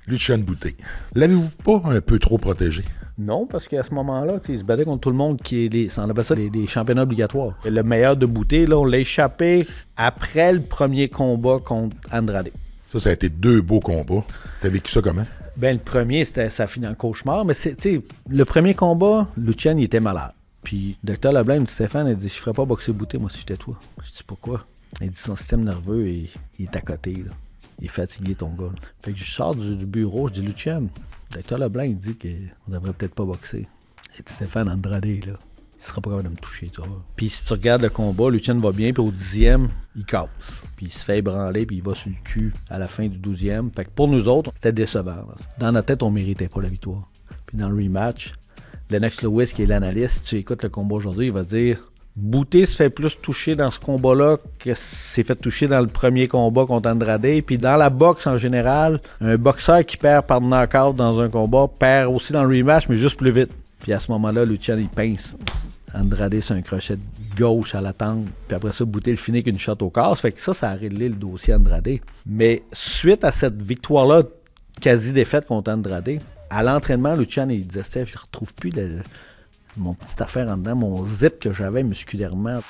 Lucian Boutet. L'avez-vous pas un peu trop protégé? Non, parce qu'à ce moment-là, il se battait contre tout le monde on appelle ça des championnats obligatoires. Et le meilleur de Boutet, là, on l'a échappé après le premier combat contre Andrade. Ça a été 2 beaux combats. T'as vécu ça comment? Ben, le premier, ça a fini en cauchemar, mais le premier combat, Lucian, il était malade. Puis, Dr. Leblanc me dit, Stéphane, il dit, je ferais pas boxer Boutet, moi, si j'étais toi. Je dis, pourquoi? Il dit, son système nerveux, il est à côté, là. Il est fatigué, ton gars. Là. Fait que je sors du bureau, je dis, Lucian, Dr. Leblanc, il dit qu'on devrait peut-être pas boxer. Il dit, Stéphane Andrade, là, il sera pas capable de me toucher, toi. Puis si tu regardes le combat, Lucian va bien, puis au 10e, il casse. Puis il se fait ébranler, puis il va sur le cul à la fin du 12e. Fait que pour nous autres, c'était décevant. Là. Dans notre tête, on méritait pas la victoire. Puis dans le rematch, Lennox Lewis, qui est l'analyste, si tu écoutes le combat aujourd'hui, il va dire Boutet se fait plus toucher dans ce combat-là que s'est fait toucher dans le premier combat contre Andrade. Puis dans la boxe en général, un boxeur qui perd par knockout dans un combat perd aussi dans le rematch, mais juste plus vite. Puis à ce moment-là, Lucian, il pince Andrade sur un crochet de gauche à la tempe. Puis après ça, Boutet le finit avec une shot au corps. Fait que ça a réglé le dossier Andrade. Mais suite à cette victoire-là, quasi défaite contre Andrade, à l'entraînement, Lucian, il disait, Steph, je ne retrouve plus mon petite affaire en dedans, mon zip que j'avais musculairement.